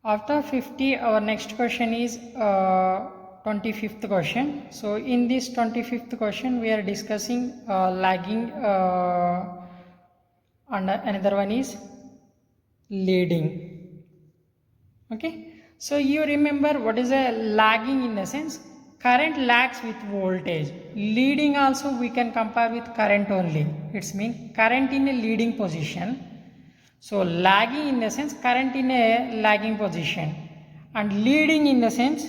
After 50, our next question is 25th question. So in this 25th question, we are discussing lagging and another one is leading. Okay. So you remember what is a lagging in the sense current lags with voltage. Leading also we can compare with current only. It's mean current in a leading position. So lagging in the sense current in a lagging position and leading in the sense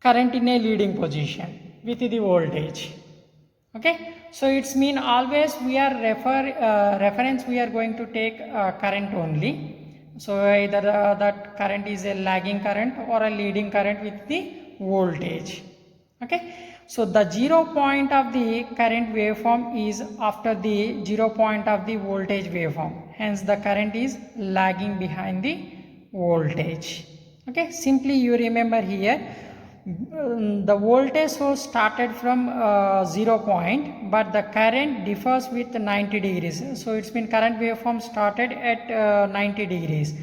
current in a leading position with the voltage. Okay, so it's mean always we are reference we are going to take current only. So either that current is a lagging current or a leading current with the voltage. Okay, so the 0 point of the current waveform is after the 0 point of the voltage waveform. Hence the current is lagging behind the voltage. Okay, simply you remember here the voltage source started from 0 point, but the current differs with 90 degrees. So it's been current waveform started at 90 degrees.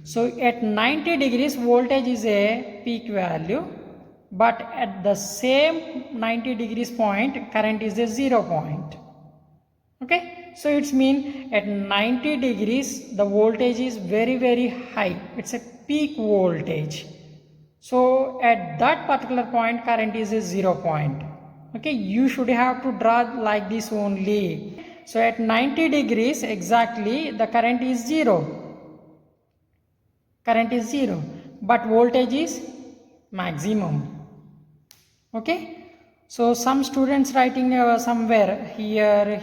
So at 90 degrees voltage is a peak value, but at the same 90 degrees point current is a 0 point. Okay, so it's mean at 90 degrees the voltage is very high. It's a peak voltage. So at that particular point current is a 0 point. Okay, you should have to draw like this only. So at 90 degrees exactly the current is 0. Current is 0, but voltage is maximum. Okay, so some students writing somewhere here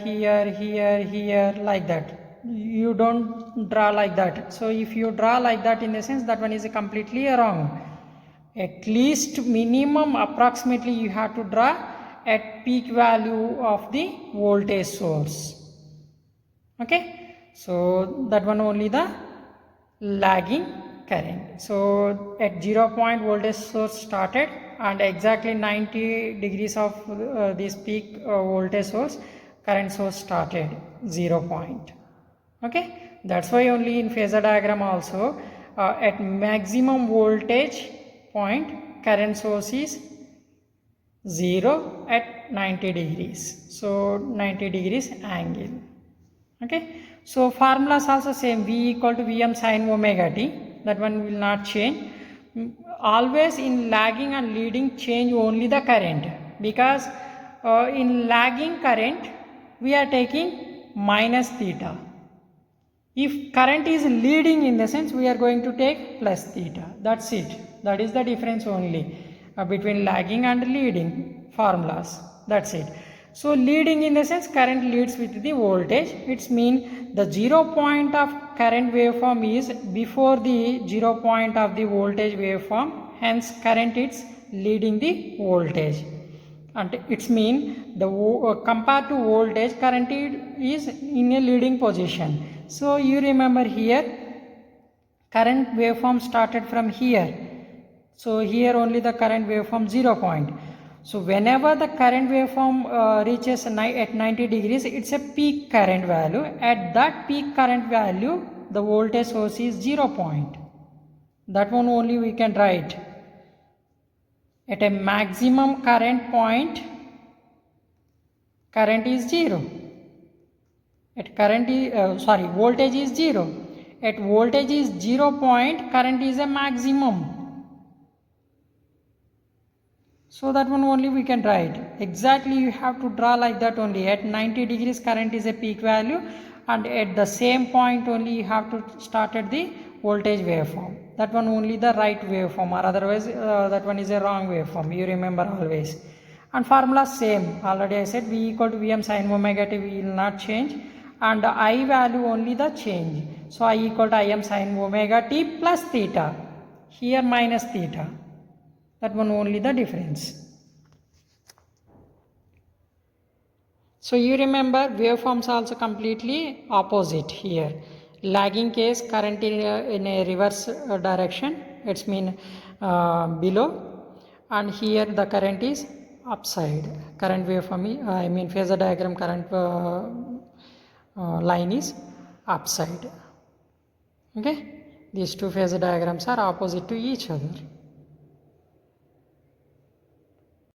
like that. You don't draw like that. So if you draw like that, in the sense that one is completely wrong. At least minimum approximately you have to draw at peak value of the voltage source. Okay, so that one only the lagging current. So at 0 point voltage source started and exactly 90 degrees of this peak voltage source current source started 0 point. Okay, that's why only in phasor diagram also at maximum voltage point current source is 0 at 90 degrees. So 90 degrees angle. Okay, so formulas also same, V equal to Vm sin omega t, that one will not change. Always in lagging and leading change only the current, because in lagging current we are taking minus theta. If current is leading, in the sense we are going to take plus theta. That's it. That is the difference only between lagging and leading formulas. That's it. So leading, in the sense current leads with the voltage. It's mean the 0 point of current waveform is before the 0 point of the voltage waveform. Hence current is leading the voltage. And it's mean the compared to voltage current is in a leading position. So you remember here current waveform started from here. So here only the current waveform 0 point. So whenever the current waveform reaches at 90 degrees, it's a peak current value. At that peak current value, the voltage source is 0 point. That one only we can write. At a maximum current point, current is 0. At current is voltage is 0. At voltage is 0 point, current is a maximum. So that one only we can write. Exactly you have to draw like that only. At 90 degrees current is a peak value, and at the same point only you have to start at the voltage waveform. That one only the right waveform, or otherwise that one is a wrong waveform. You remember always. And formula same. Already I said V equal to Vm sin omega t will not change, and I value only the change. So I equal to Im sin omega t plus theta. Here minus theta. That one only the difference. So you remember waveforms also completely opposite here. Lagging case current in a reverse direction, it's mean below, and here the current is upside. Current waveform, I mean phasor diagram current line is upside. Okay, These two phasor diagrams are opposite to each other.